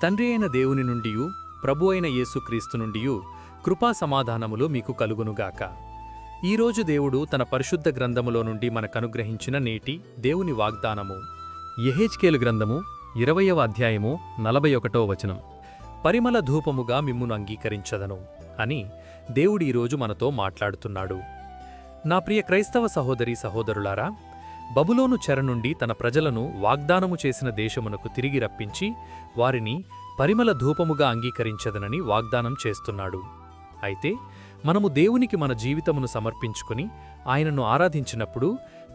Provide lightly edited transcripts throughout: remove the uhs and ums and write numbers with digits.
తండ్రి అయిన దేవుని నుండియు ప్రభు అయిన యేసుక్రీస్తు నుండియు కృపా సమాధానములు మీకు కలుగునుగాక. ఈరోజు దేవుడు తన పరిశుద్ధ గ్రంథములో నుండి మనకనుగ్రహించిన నేటి దేవుని వాగ్దానము యెహెజ్కేలు గ్రంథము 20వ అధ్యాయము 41వ వచనం. పరిమళ ధూపముగా మిమ్మును అంగీకరించదను అని దేవుడు ఈరోజు మనతో మాట్లాడుతున్నాడు. నా ప్రియ క్రైస్తవ సహోదరీ సహోదరులారా, బబులోను చెర నుండి తన ప్రజలను వాగ్దానము చేసిన దేశమునకు తిరిగి రప్పించి వారిని పరిమళ ధూపముగా అంగీకరించదనని వాగ్దానం చేస్తున్నాడు. అయితే మనము దేవునికి మన జీవితమును సమర్పించుకుని ఆయనను ఆరాధించినప్పుడు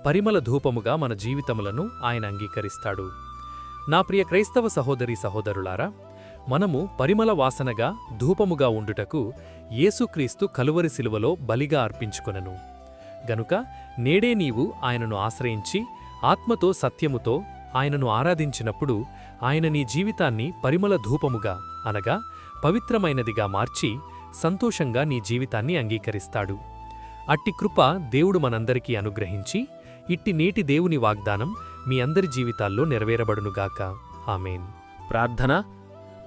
పరిమళ ధూపముగా మన జీవితములను ఆయన అంగీకరిస్తాడు. నా ప్రియ క్రైస్తవ సహోదరీ సహోదరులారా, మనము పరిమళ వాసనగా ధూపముగా ఉండుటకు యేసుక్రీస్తు కలువరి శిలువలో బలిగా అర్పించుకొనెను. గనుక నేడే నీవు ఆయనను ఆశ్రయించి ఆత్మతో సత్యముతో ఆయనను ఆరాధించినప్పుడు ఆయన నీ జీవితాన్ని పరిమళ ధూపముగా అనగా పవిత్రమైనదిగా మార్చి సంతోషంగా నీ జీవితాన్ని అంగీకరిస్తాడు. అట్టి కృప దేవుడు మనందరికీ అనుగ్రహించి ఇట్టి నేటి దేవుని వాగ్దానం మీ అందరి జీవితాల్లో నెరవేరబడునుగాక. ఆమేన్. ప్రార్థన.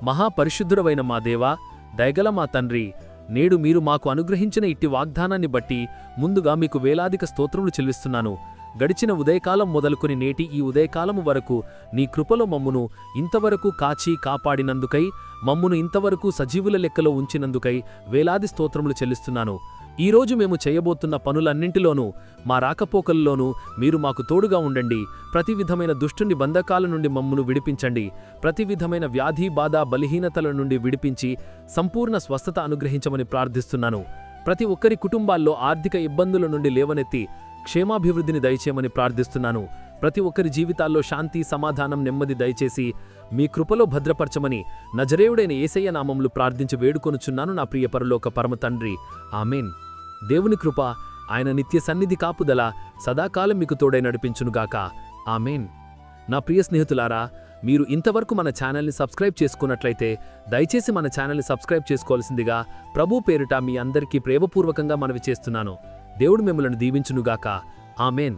మహాపరిశుద్ధుడవైన మా దేవా, దయగల మా తండ్రి, నేడు మీరు మాకు అనుగ్రహించిన ఇట్టి వాగ్దానాన్ని బట్టి ముందుగా మీకు వేలాదిక స్తోత్రములు చెల్లిస్తున్నాను. గడిచిన ఉదయకాలం మొదలుకొని నేటి ఈ ఉదయకాలము వరకు నీ కృపలో మమ్మును ఇంతవరకు కాచి కాపాడినందుకై, మమ్మును ఇంతవరకు సజీవుల లెక్కలో ఉంచినందుకై వేలాది స్తోత్రములు చెల్లిస్తున్నాను. ఈరోజు మేము చేయబోతున్న పనులన్నింటిలోనూ, మా రాకపోకల్లోనూ మీరు మాకు తోడుగా ఉండండి. ప్రతి విధమైన దుష్టుని బంధకాల నుండి మమ్మును విడిపించండి. ప్రతి విధమైన వ్యాధి బాధ బలహీనతల నుండి విడిపించి సంపూర్ణ స్వస్థత అనుగ్రహించమని ప్రార్థిస్తున్నాను. ప్రతి ఒక్కరి కుటుంబాల్లో ఆర్థిక ఇబ్బందుల నుండి లేవనెత్తి క్షేమాభివృద్ధిని దయచేయమని ప్రార్థిస్తున్నాను. ప్రతి ఒక్కరి జీవితాల్లో శాంతి సమాధానం నెమ్మది దయచేసి మీ కృపలో భద్రపరచమని నజరేయుడైన యేసయ్య నామములు ప్రార్థించి వేడుకొనుచున్నాను నా ప్రియ పరలోక పరమ తండ్రి. ఆమేన్. దేవుని కృప, ఆయన నిత్య సన్నిధి కాపుదల సదాకాలం మీకు తోడై నడిపించునుగాక. ఆమేన్. నా ప్రియ స్నేహితులారా, మీరు ఇంతవరకు మన ఛానల్ని సబ్స్క్రైబ్ చేసుకున్నట్లయితే దయచేసి మన ఛానల్ని సబ్స్క్రైబ్ చేసుకోవాల్సిందిగా ప్రభు పేరిట మీ అందరికీ ప్రేమపూర్వకంగా మనవి చేస్తున్నాను. దేవుడు మిమ్మల్ని దీవించునుగాక. ఆమేన్.